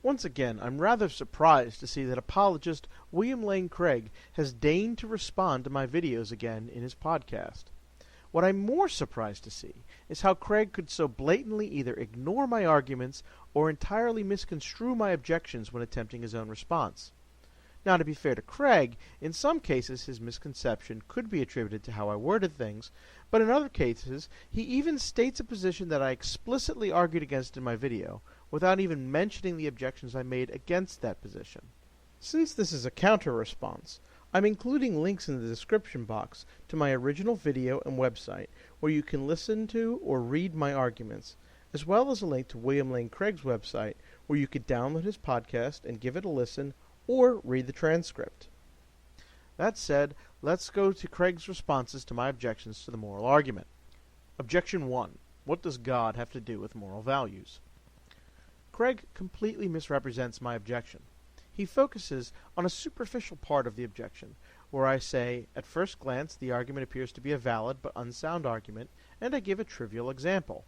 Once again, I'm rather surprised to see that apologist William Lane Craig has deigned to respond to my videos again in his podcast. What I'm more surprised to see is how Craig could so blatantly either ignore my arguments or entirely misconstrue my objections when attempting his own response. Now, to be fair to Craig, in some cases his misconception could be attributed to how I worded things, but in other cases he even states a position that I explicitly argued against in my video, without even mentioning the objections I made against that position. Since this is a counter-response, I'm including links in the description box to my original video and website, where you can listen to or read my arguments, as well as a link to William Lane Craig's website, where you could download his podcast and give it a listen, or read the transcript. That said, let's go to Craig's responses to my objections to the moral argument. Objection 1. What does God have to do with moral values? Craig completely misrepresents my objection. He focuses on a superficial part of the objection, where I say, at first glance, the argument appears to be a valid but unsound argument, and I give a trivial example.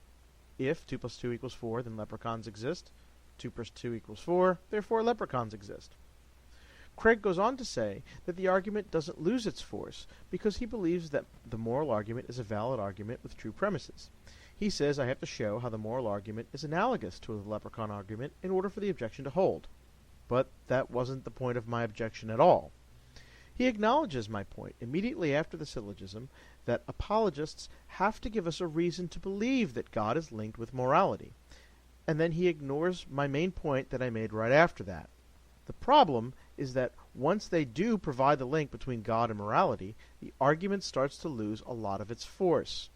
If 2 plus 2 equals 4, then leprechauns exist. 2 plus 2 equals 4, therefore leprechauns exist. Craig goes on to say that the argument doesn't lose its force because he believes that the moral argument is a valid argument with true premises. He says I have to show how the moral argument is analogous to the leprechaun argument in order for the objection to hold. But that wasn't the point of my objection at all. He acknowledges my point immediately after the syllogism that apologists have to give us a reason to believe that God is linked with morality, and then he ignores my main point that I made right after that. The problem is that once they do provide the link between God and morality, the argument starts to lose a lot of its force.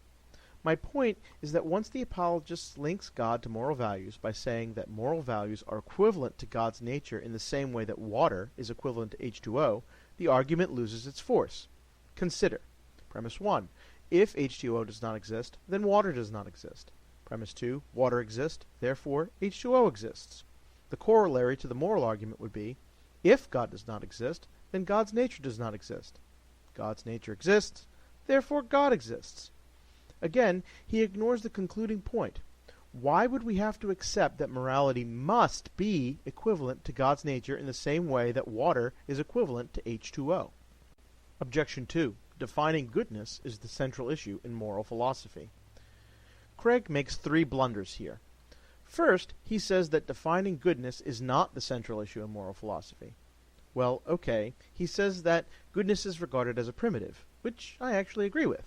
My point is that once the apologist links God to moral values by saying that moral values are equivalent to God's nature in the same way that water is equivalent to H2O, the argument loses its force. Consider. Premise 1. If H2O does not exist, then water does not exist. Premise 2. Water exists, therefore H2O exists. The corollary to the moral argument would be, if God does not exist, then God's nature does not exist. God's nature exists, therefore God exists. Again, he ignores the concluding point. Why would we have to accept that morality must be equivalent to God's nature in the same way that water is equivalent to H2O? Objection 2. Defining goodness is the central issue in moral philosophy. Craig makes 3 blunders here. First, he says that defining goodness is not the central issue in moral philosophy. Well, okay, he says that goodness is regarded as a primitive, which I actually agree with.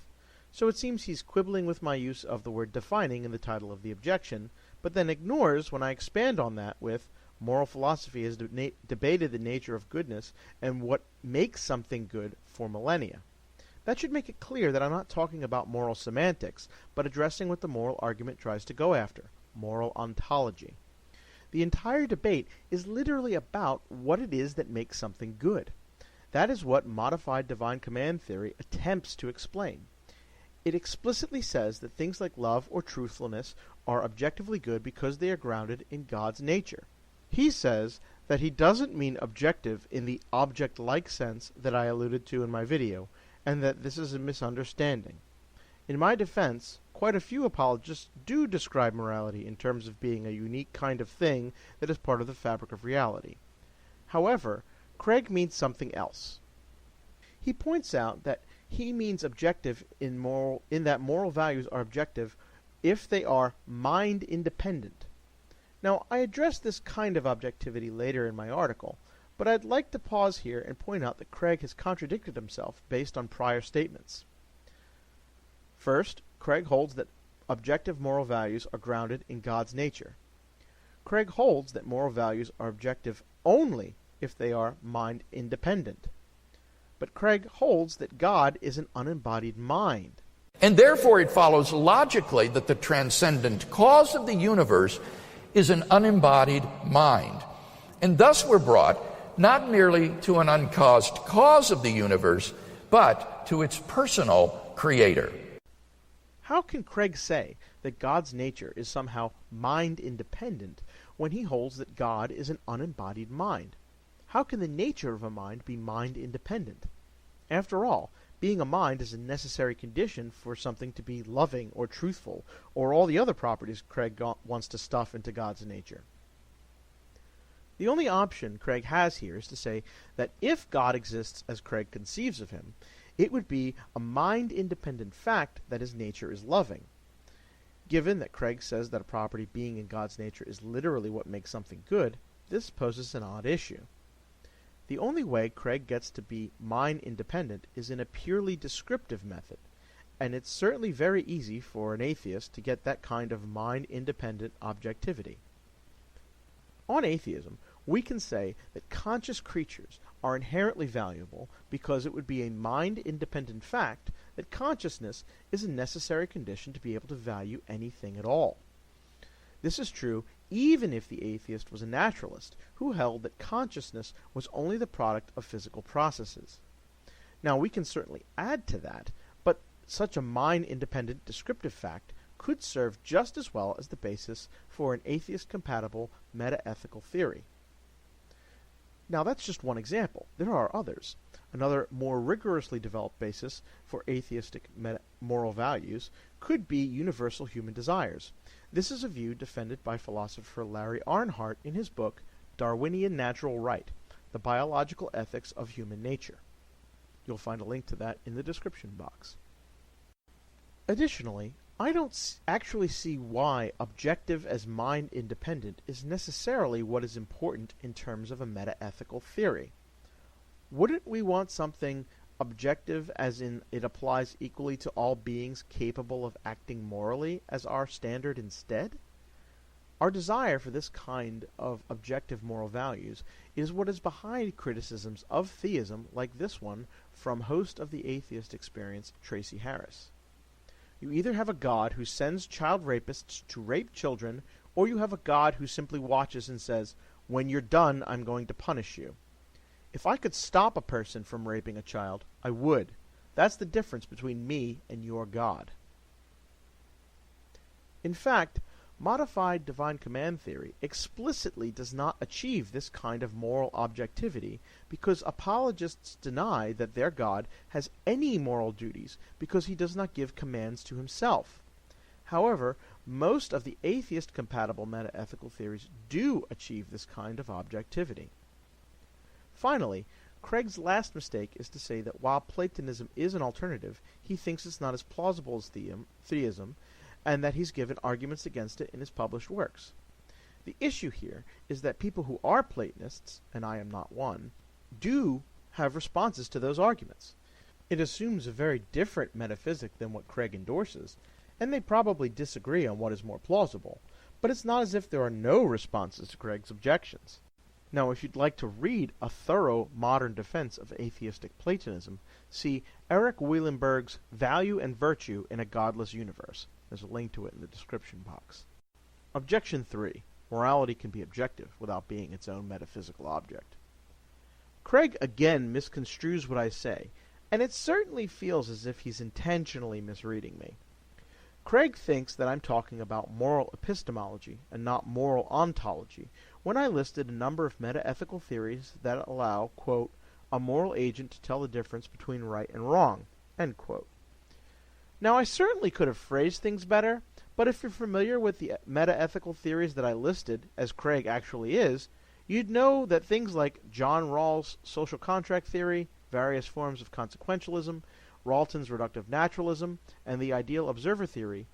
So it seems he's quibbling with my use of the word defining in the title of the objection, but then ignores when I expand on that with moral philosophy has debated the nature of goodness and what makes something good for millennia. That should make it clear that I'm not talking about moral semantics, but addressing what the moral argument tries to go after, moral ontology. The entire debate is literally about what it is that makes something good. That is what modified divine command theory attempts to explain. It explicitly says that things like love or truthfulness are objectively good because they are grounded in God's nature. He says that he doesn't mean objective in the object-like sense that I alluded to in my video, and that this is a misunderstanding. In my defense, quite a few apologists do describe morality in terms of being a unique kind of thing that is part of the fabric of reality. However, Craig means something else. He points out that he means objective in that moral values are objective if they are mind-independent. Now, I address this kind of objectivity later in my article, but I'd like to pause here and point out that Craig has contradicted himself based on prior statements. First, Craig holds that objective moral values are grounded in God's nature. Craig holds that moral values are objective only if they are mind-independent. But Craig holds that God is an unembodied mind. And therefore it follows logically that the transcendent cause of the universe is an unembodied mind. And thus we're brought not merely to an uncaused cause of the universe, but to its personal creator. How can Craig say that God's nature is somehow mind-independent when he holds that God is an unembodied mind? How can the nature of a mind be mind-independent? After all, being a mind is a necessary condition for something to be loving or truthful, or all the other properties Craig wants to stuff into God's nature. The only option Craig has here is to say that if God exists as Craig conceives of him, it would be a mind-independent fact that his nature is loving. Given that Craig says that a property being in God's nature is literally what makes something good, this poses an odd issue. The only way Craig gets to be mind-independent is in a purely descriptive method, and it's certainly very easy for an atheist to get that kind of mind-independent objectivity. On atheism, we can say that conscious creatures are inherently valuable because it would be a mind-independent fact that consciousness is a necessary condition to be able to value anything at all. This is true even if the atheist was a naturalist who held that consciousness was only the product of physical processes. Now, we can certainly add to that, but such a mind-independent descriptive fact could serve just as well as the basis for an atheist-compatible meta-ethical theory. Now, that's just one example. There are others. Another more rigorously developed basis for atheistic moral values could be universal human desires. This is a view defended by philosopher Larry Arnhart in his book Darwinian Natural Right, The Biological Ethics of Human Nature. You'll find a link to that in the description box. Additionally, I don't actually see why objective as mind-independent is necessarily what is important in terms of a meta-ethical theory. Wouldn't we want something objective as in it applies equally to all beings capable of acting morally as our standard instead? Our desire for this kind of objective moral values is what is behind criticisms of theism like this one from host of the atheist experience, Tracy Harris. You either have a God who sends child rapists to rape children, or you have a God who simply watches and says, "When you're done, I'm going to punish you." If I could stop a person from raping a child, I would. That's the difference between me and your God. In fact, modified divine command theory explicitly does not achieve this kind of moral objectivity because apologists deny that their God has any moral duties because he does not give commands to himself. However, most of the atheist-compatible meta-ethical theories do achieve this kind of objectivity. Finally, Craig's last mistake is to say that while Platonism is an alternative, he thinks it's not as plausible as theism, and that he's given arguments against it in his published works. The issue here is that people who are Platonists, and I am not one, do have responses to those arguments. It assumes a very different metaphysic than what Craig endorses, and they probably disagree on what is more plausible, but it's not as if there are no responses to Craig's objections. Now, if you'd like to read a thorough modern defense of atheistic Platonism, see Eric Wielenberg's Value and Virtue in a Godless Universe. There's a link to it in the description box. Objection 3. Morality can be objective without being its own metaphysical object. Craig again misconstrues what I say, and it certainly feels as if he's intentionally misreading me. Craig thinks that I'm talking about moral epistemology and not moral ontology when I listed a number of meta-ethical theories that allow, quote, a moral agent to tell the difference between right and wrong, end quote. Now, I certainly could have phrased things better, but if you're familiar with the meta-ethical theories that I listed, as Craig actually is, you'd know that things like John Rawls' social contract theory, various forms of consequentialism, Ralton's reductive naturalism, and the ideal observer theory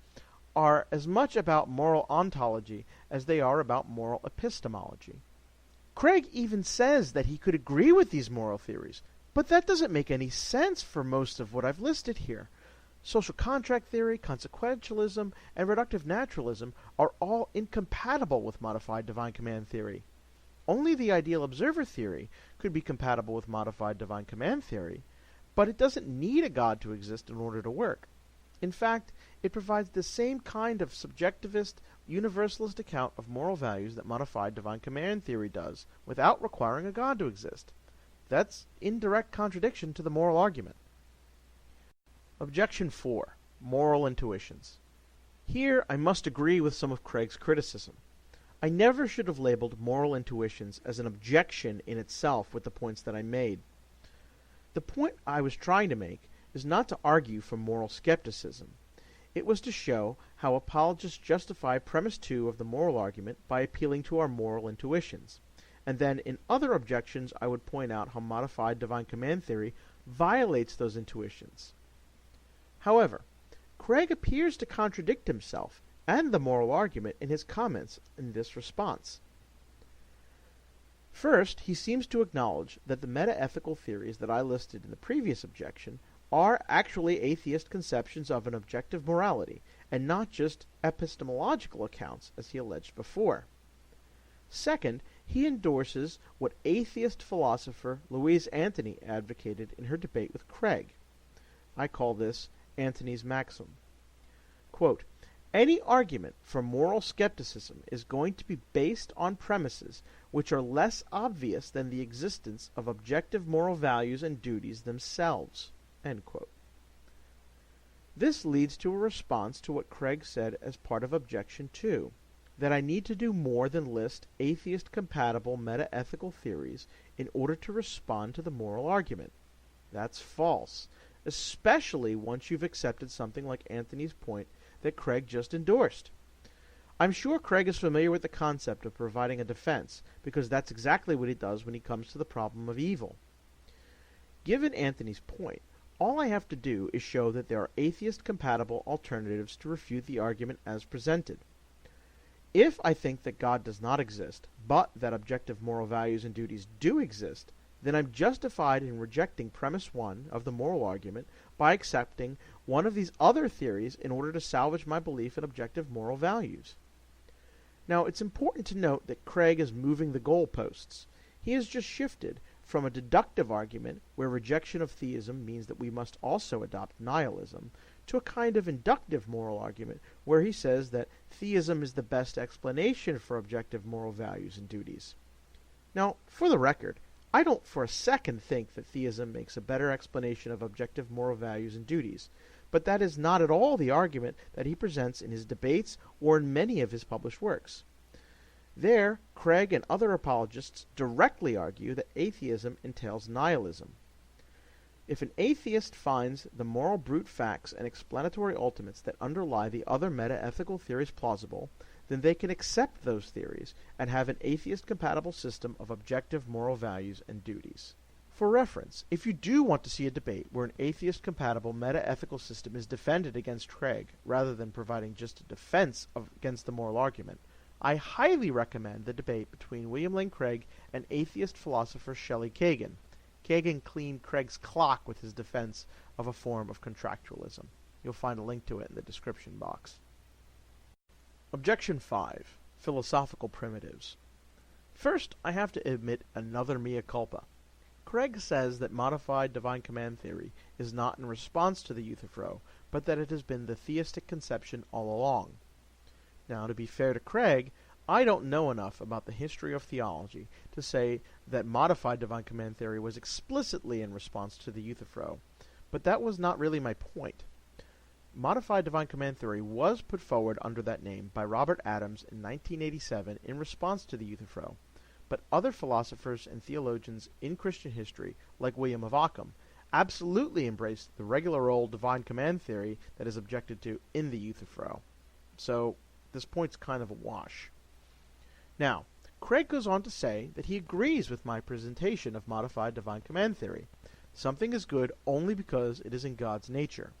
are as much about moral ontology as they are about moral epistemology. Craig even says that he could agree with these moral theories, but that doesn't make any sense for most of what I've listed here. Social contract theory, consequentialism, and reductive naturalism are all incompatible with modified divine command theory. Only the ideal observer theory could be compatible with modified divine command theory, but it doesn't need a God to exist in order to work. In fact, it provides the same kind of subjectivist, universalist account of moral values that modified divine command theory does, without requiring a God to exist. That's in direct contradiction to the moral argument. Objection 4. Moral intuitions. Here I must agree with some of Craig's criticism. I never should have labeled moral intuitions as an objection in itself with the points that I made. The point I was trying to make is not to argue for moral skepticism. It was to show how apologists justify premise 2 of the moral argument by appealing to our moral intuitions, and then in other objections I would point out how modified divine command theory violates those intuitions. However, Craig appears to contradict himself and the moral argument in his comments in this response. First, he seems to acknowledge that the meta-ethical theories that I listed in the previous objection are actually atheist conceptions of an objective morality, and not just epistemological accounts, as he alleged before. Second, he endorses what atheist philosopher Louise Antony advocated in her debate with Craig. I call this Antony's Maxim. Quote, "Any argument for moral skepticism is going to be based on premises which are less obvious than the existence of objective moral values and duties themselves." End quote. This leads to a response to what Craig said as part of Objection 2, that I need to do more than list atheist-compatible meta-ethical theories in order to respond to the moral argument. That's false, especially once you've accepted something like Antony's point that Craig just endorsed. I'm sure Craig is familiar with the concept of providing a defense, because that's exactly what he does when he comes to the problem of evil. Given Antony's point, all I have to do is show that there are atheist-compatible alternatives to refute the argument as presented. If I think that God does not exist, but that objective moral values and duties do exist, then I'm justified in rejecting premise 1 of the moral argument by accepting one of these other theories in order to salvage my belief in objective moral values. Now, it's important to note that Craig is moving the goalposts. He has just shifted from a deductive argument, where rejection of theism means that we must also adopt nihilism, to a kind of inductive moral argument, where he says that theism is the best explanation for objective moral values and duties. Now, for the record, I don't for a second think that theism makes a better explanation of objective moral values and duties, but that is not at all the argument that he presents in his debates or in many of his published works. There, Craig and other apologists directly argue that atheism entails nihilism. If an atheist finds the moral brute facts and explanatory ultimates that underlie the other meta-ethical theories plausible, then they can accept those theories and have an atheist-compatible system of objective moral values and duties. For reference, if you do want to see a debate where an atheist-compatible meta-ethical system is defended against Craig, rather than providing just a defense against the moral argument, I highly recommend the debate between William Lane Craig and atheist philosopher Shelley Kagan. Kagan cleaned Craig's clock with his defense of a form of contractualism. You'll find a link to it in the description box. Objection 5. Philosophical primitives. First, I have to admit another mea culpa. Craig says that modified divine command theory is not in response to the Euthyphro, but that it has been the theistic conception all along. Now, to be fair to Craig, I don't know enough about the history of theology to say that modified divine command theory was explicitly in response to the Euthyphro, but that was not really my point. Modified divine command theory was put forward under that name by Robert Adams in 1987 in response to the Euthyphro, but other philosophers and theologians in Christian history, like William of Ockham, absolutely embraced the regular old divine command theory that is objected to in the Euthyphro. So, this point's kind of a wash. Now, Craig goes on to say that he agrees with my presentation of modified divine command theory. Something is good only because it is in God's nature.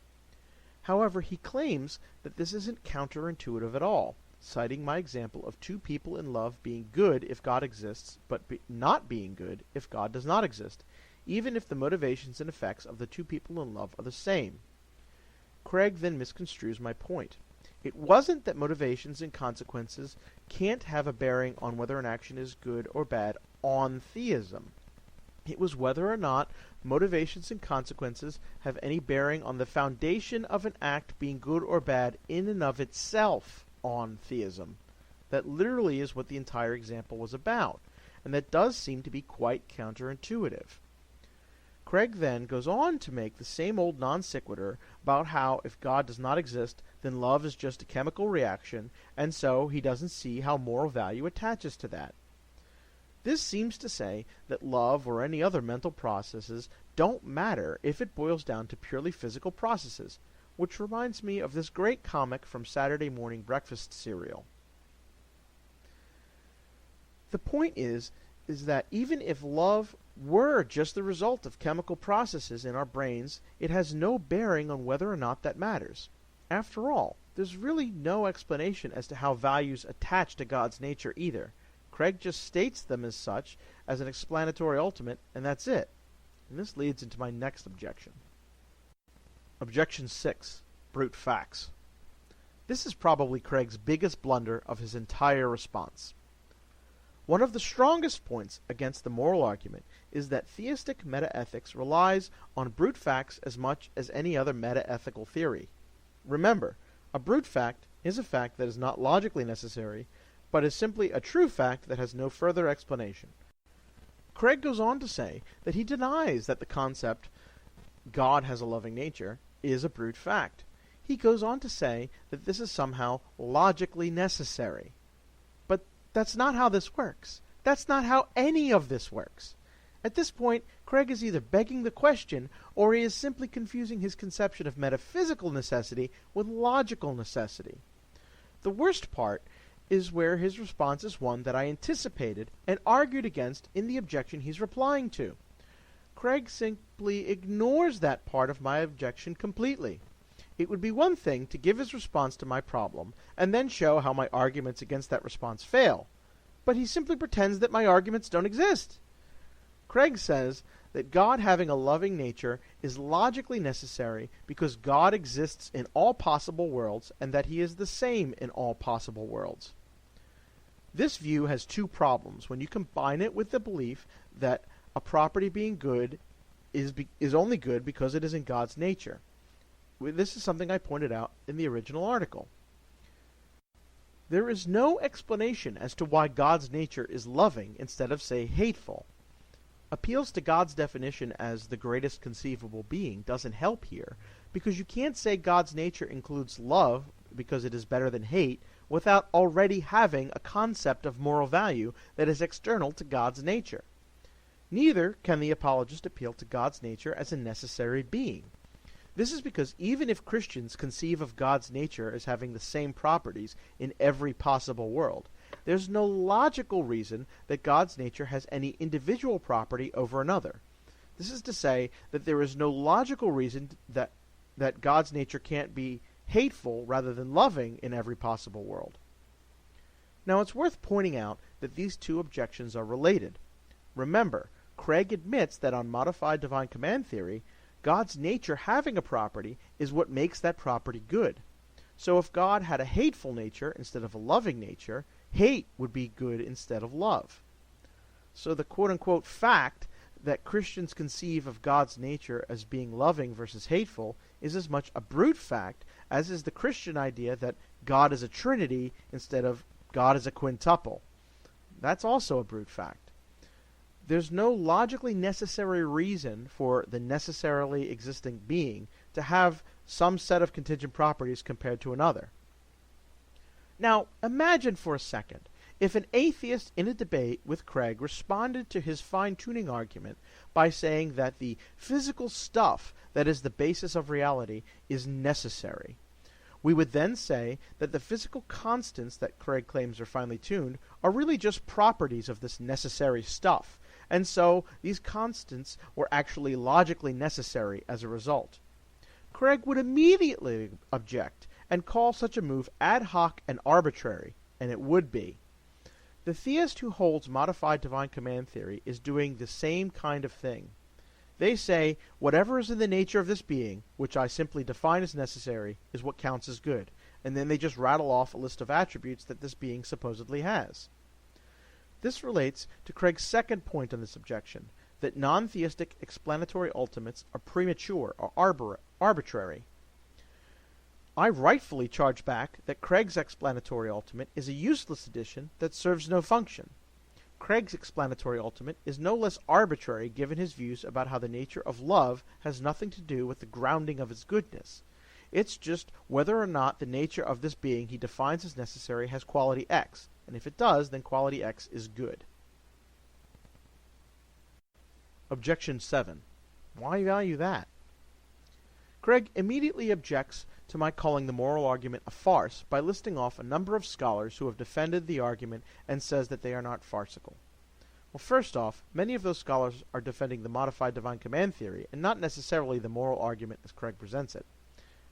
However, he claims that this isn't counterintuitive at all, citing my example of two people in love being good if God exists, but not being good if God does not exist, even if the motivations and effects of the two people in love are the same. Craig then misconstrues my point. It wasn't that motivations and consequences can't have a bearing on whether an action is good or bad on theism. It was whether or not motivations and consequences have any bearing on the foundation of an act being good or bad in and of itself on theism. That literally is what the entire example was about, and that does seem to be quite counterintuitive. Craig then goes on to make the same old non sequitur about how if God does not exist, then love is just a chemical reaction, and so he doesn't see how moral value attaches to that. This seems to say that love or any other mental processes don't matter if it boils down to purely physical processes, which reminds me of this great comic from Saturday morning breakfast cereal. The point is is that even if love were just the result of chemical processes in our brains, it has no bearing on whether or not that matters. After all, there's really no explanation as to how values attach to God's nature either. Craig just states them as such as an explanatory ultimate, and that's it. And this leads into my next objection. Objection 6. Brute facts. This is probably Craig's biggest blunder of his entire response. One of the strongest points against the moral argument is that theistic metaethics relies on brute facts as much as any other metaethical theory. Remember, a brute fact is a fact that is not logically necessary, but is simply a true fact that has no further explanation. Craig goes on to say that he denies that the concept, God has a loving nature, is a brute fact. He goes on to say that this is somehow logically necessary. But that's not how this works. That's not how any of this works. At this point, Craig is either begging the question, or he is simply confusing his conception of metaphysical necessity with logical necessity. The worst part is where his response is one that I anticipated and argued against in the objection he's replying to. Craig simply ignores that part of my objection completely. It would be one thing to give his response to my problem and then show how my arguments against that response fail, but he simply pretends that my arguments don't exist. Craig says that God having a loving nature is logically necessary because God exists in all possible worlds and that he is the same in all possible worlds. This view has two problems when you combine it with the belief that a property being good is only good because it is in God's nature. This is something I pointed out in the original article. There is no explanation as to why God's nature is loving instead of, say, hateful. Appeals to God's definition as the greatest conceivable being doesn't help here, because you can't say God's nature includes love because it is better than hate without already having a concept of moral value that is external to God's nature. Neither can the apologist appeal to God's nature as a necessary being. This is because even if Christians conceive of God's nature as having the same properties in every possible world, there's no logical reason that God's nature has any individual property over another. This is to say that there is no logical reason that God's nature can't be hateful rather than loving in every possible world. Now it's worth pointing out that these two objections are related. Remember, Craig admits that on modified divine command theory, God's nature having a property is what makes that property good. So if God had a hateful nature instead of a loving nature, hate would be good instead of love. So the quote-unquote fact that Christians conceive of God's nature as being loving versus hateful is as much a brute fact as is the Christian idea that God is a trinity instead of God is a quintuple. That's also a brute fact. There's no logically necessary reason for the necessarily existing being to have some set of contingent properties compared to another. Now, imagine for a second if an atheist in a debate with Craig responded to his fine-tuning argument by saying that the physical stuff that is the basis of reality is necessary. We would then say that the physical constants that Craig claims are finely tuned are really just properties of this necessary stuff, and so these constants were actually logically necessary as a result. Craig would immediately object and call such a move ad hoc and arbitrary, and it would be. The theist who holds modified divine command theory is doing the same kind of thing. They say, whatever is in the nature of this being, which I simply define as necessary, is what counts as good, and then they just rattle off a list of attributes that this being supposedly has. This relates to Craig's second point on this objection, that non-theistic explanatory ultimates are premature or arbitrary. I rightfully charge back that Craig's explanatory ultimate is a useless addition that serves no function. Craig's explanatory ultimate is no less arbitrary given his views about how the nature of love has nothing to do with the grounding of its goodness. It's just whether or not the nature of this being he defines as necessary has quality X, and if it does, then quality X is good. Objection 7. Why value that? Craig immediately objects to my calling the moral argument a farce by listing off a number of scholars who have defended the argument and says that they are not farcical. Well, first off, many of those scholars are defending the modified divine command theory, and not necessarily the moral argument as Craig presents it.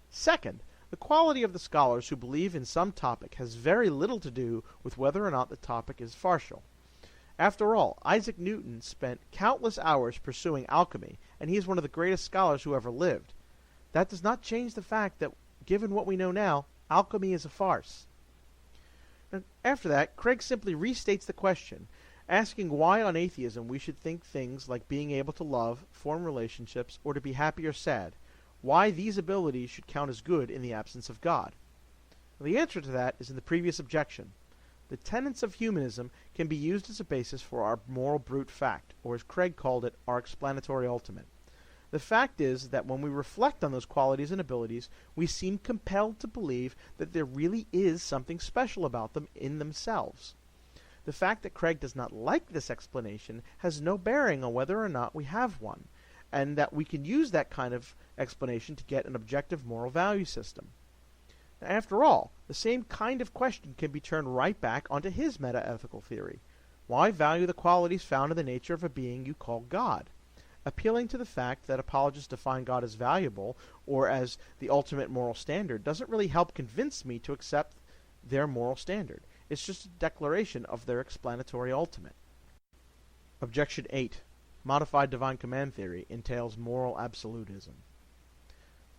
Second, the quality of the scholars who believe in some topic has very little to do with whether or not the topic is partial. After all, Isaac Newton spent countless hours pursuing alchemy, and he is one of the greatest scholars who ever lived. That does not change the fact that, given what we know now, alchemy is a farce. And after that, Craig simply restates the question, asking why on atheism we should think things like being able to love, form relationships, or to be happy or sad, why these abilities should count as good in the absence of God. Well, the answer to that is in the previous objection. The tenets of humanism can be used as a basis for our moral brute fact, or as Craig called it, our explanatory ultimate. The fact is that when we reflect on those qualities and abilities, we seem compelled to believe that there really is something special about them in themselves. The fact that Craig does not like this explanation has no bearing on whether or not we have one, and that we can use that kind of explanation to get an objective moral value system. Now, after all, the same kind of question can be turned right back onto his meta-ethical theory. Why value the qualities found in the nature of a being you call God? Appealing to the fact that apologists define God as valuable or as the ultimate moral standard doesn't really help convince me to accept their moral standard. It's just a declaration of their explanatory ultimate. Objection 8. Modified divine command theory entails moral absolutism.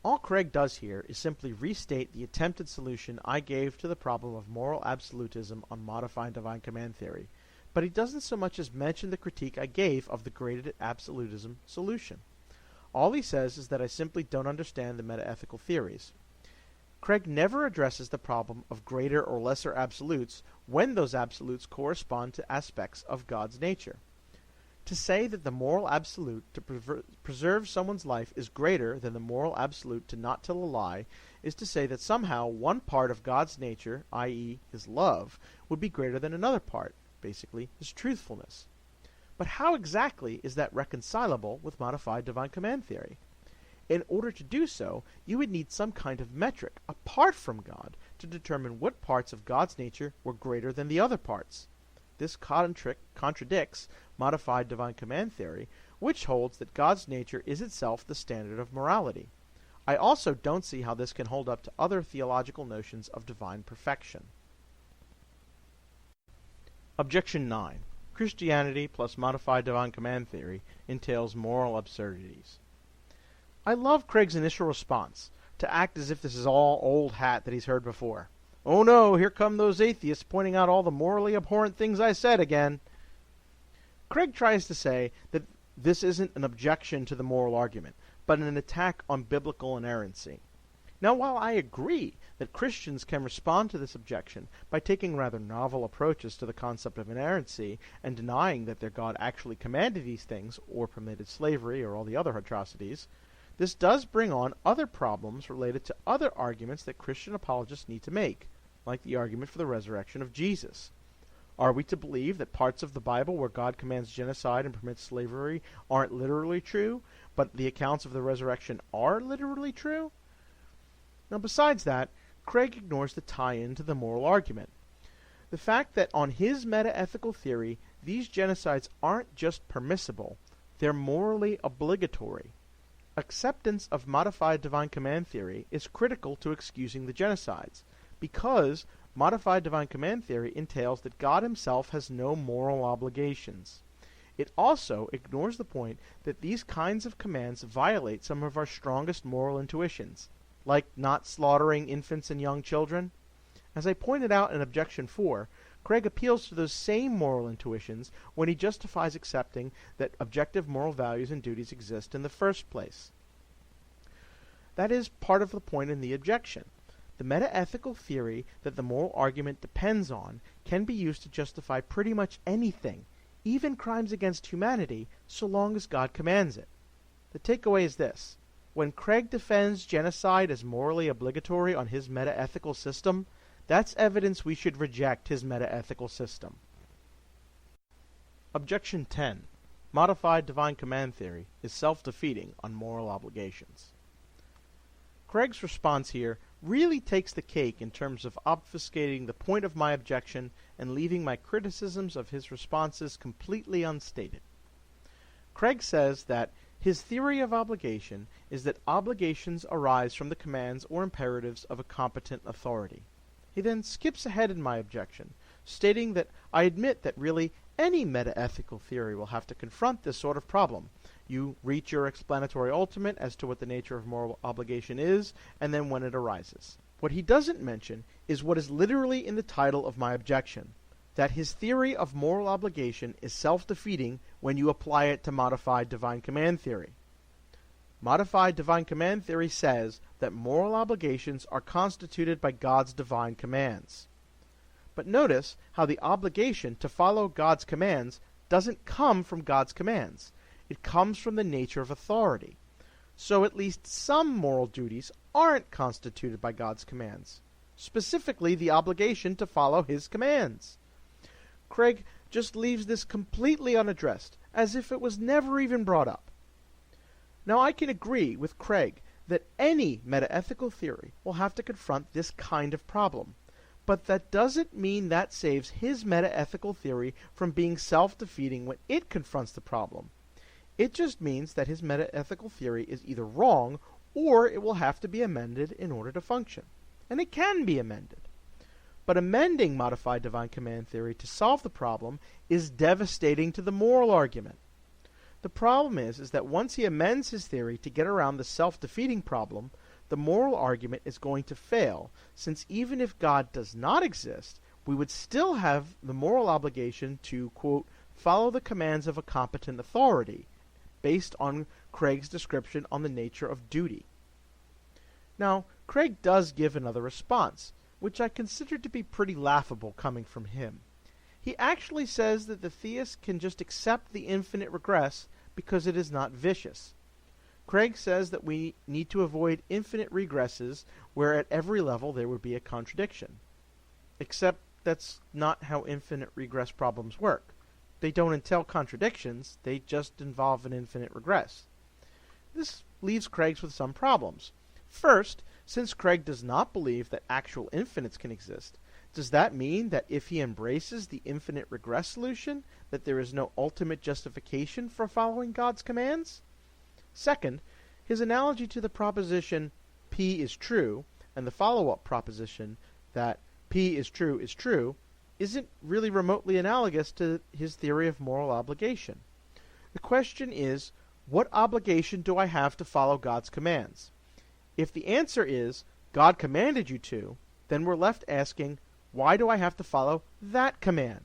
All Craig does here is simply restate the attempted solution I gave to the problem of moral absolutism on modified divine command theory, but he doesn't so much as mention the critique I gave of the graded absolutism solution. All he says is that I simply don't understand the meta-ethical theories. Craig never addresses the problem of greater or lesser absolutes when those absolutes correspond to aspects of God's nature. To say that the moral absolute to preserve someone's life is greater than the moral absolute to not tell a lie is to say that somehow one part of God's nature, i.e. his love, would be greater than another part, basically his truthfulness. But how exactly is that reconcilable with modified divine command theory? In order to do so, you would need some kind of metric, apart from God, to determine what parts of God's nature were greater than the other parts. This contradicts modified divine command theory, which holds that God's nature is itself the standard of morality. I also don't see how this can hold up to other theological notions of divine perfection. Objection 9. Christianity plus modified divine command theory entails moral absurdities. I love Craig's initial response, to act as if this is all old hat that he's heard before. Oh no, here come those atheists pointing out all the morally abhorrent things I said again. Craig tries to say that this isn't an objection to the moral argument, but an attack on biblical inerrancy. Now, while I agree that Christians can respond to this objection by taking rather novel approaches to the concept of inerrancy and denying that their God actually commanded these things or permitted slavery or all the other atrocities, this does bring on other problems related to other arguments that Christian apologists need to make, like the argument for the resurrection of Jesus. Are we to believe that parts of the Bible where God commands genocide and permits slavery aren't literally true, but the accounts of the resurrection are literally true? Now, besides that, Craig ignores the tie-in to the moral argument. The fact that on his meta-ethical theory, these genocides aren't just permissible, they're morally obligatory. Acceptance of modified divine command theory is critical to excusing the genocides, because modified divine command theory entails that God himself has no moral obligations. It also ignores the point that these kinds of commands violate some of our strongest moral intuitions, like not slaughtering infants and young children. As I pointed out in Objection 4, Craig appeals to those same moral intuitions when he justifies accepting that objective moral values and duties exist in the first place. That is part of the point in the objection. The meta-ethical theory that the moral argument depends on can be used to justify pretty much anything, even crimes against humanity, so long as God commands it. The takeaway is this. When Craig defends genocide as morally obligatory on his meta-ethical system, that's evidence we should reject his meta-ethical system. Objection 10. Modified divine command theory is self-defeating on moral obligations. Craig's response here really takes the cake in terms of obfuscating the point of my objection and leaving my criticisms of his responses completely unstated. Craig says that his theory of obligation is that obligations arise from the commands or imperatives of a competent authority. He then skips ahead in my objection, stating that I admit that really any metaethical theory will have to confront this sort of problem. You reach your explanatory ultimate as to what the nature of moral obligation is, and then when it arises. What he doesn't mention is what is literally in the title of my objection, that his theory of moral obligation is self-defeating when you apply it to modified divine command theory. Modified divine command theory says that moral obligations are constituted by God's divine commands. But notice how the obligation to follow God's commands doesn't come from God's commands. It comes from the nature of authority. So at least some moral duties aren't constituted by God's commands, specifically the obligation to follow his commands. Craig just leaves this completely unaddressed, as if it was never even brought up. Now I can agree with Craig that any metaethical theory will have to confront this kind of problem, but that doesn't mean that saves his metaethical theory from being self-defeating when it confronts the problem. It just means that his metaethical theory is either wrong or it will have to be amended in order to function. And it can be amended. But amending modified divine command theory to solve the problem is devastating to the moral argument. The problem is that once he amends his theory to get around the self-defeating problem, the moral argument is going to fail, since even if God does not exist, we would still have the moral obligation to, quote, follow the commands of a competent authority, based on Craig's description on the nature of duty. Now, Craig does give another response, which I consider to be pretty laughable coming from him. He actually says that the theist can just accept the infinite regress because it is not vicious. Craig says that we need to avoid infinite regresses where at every level there would be a contradiction. Except that's not how infinite regress problems work. They don't entail contradictions, they just involve an infinite regress. This leaves Craig with some problems. First, since Craig does not believe that actual infinites can exist, does that mean that if he embraces the infinite regress solution, that there is no ultimate justification for following God's commands? Second, his analogy to the proposition P is true, and the follow-up proposition that P is true, isn't really remotely analogous to his theory of moral obligation. The question is, what obligation do I have to follow God's commands? If the answer is, God commanded you to, then we're left asking, why do I have to follow that command?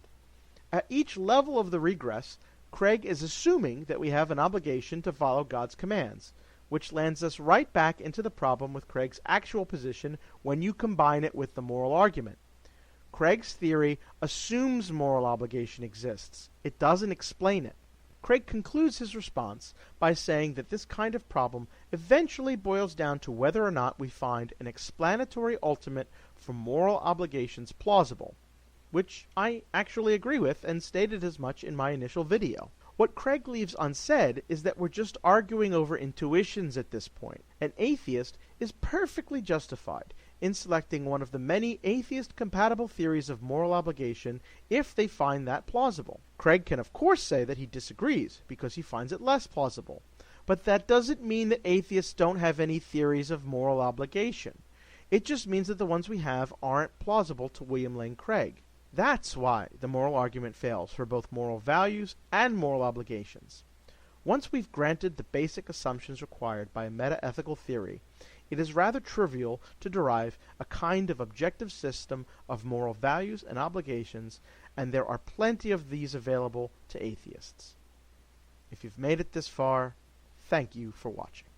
At each level of the regress, Craig is assuming that we have an obligation to follow God's commands, which lands us right back into the problem with Craig's actual position when you combine it with the moral argument. Craig's theory assumes moral obligation exists. It doesn't explain it. Craig concludes his response by saying that this kind of problem eventually boils down to whether or not we find an explanatory ultimate for moral obligations plausible, which I actually agree with and stated as much in my initial video. What Craig leaves unsaid is that we're just arguing over intuitions at this point. An atheist is perfectly justified in selecting one of the many atheist-compatible theories of moral obligation if they find that plausible. Craig can of course say that he disagrees because he finds it less plausible, but that doesn't mean that atheists don't have any theories of moral obligation. It just means that the ones we have aren't plausible to William Lane Craig. That's why the moral argument fails for both moral values and moral obligations. Once we've granted the basic assumptions required by a metaethical theory, it is rather trivial to derive a kind of objective system of moral values and obligations, and there are plenty of these available to atheists. If you've made it this far, thank you for watching.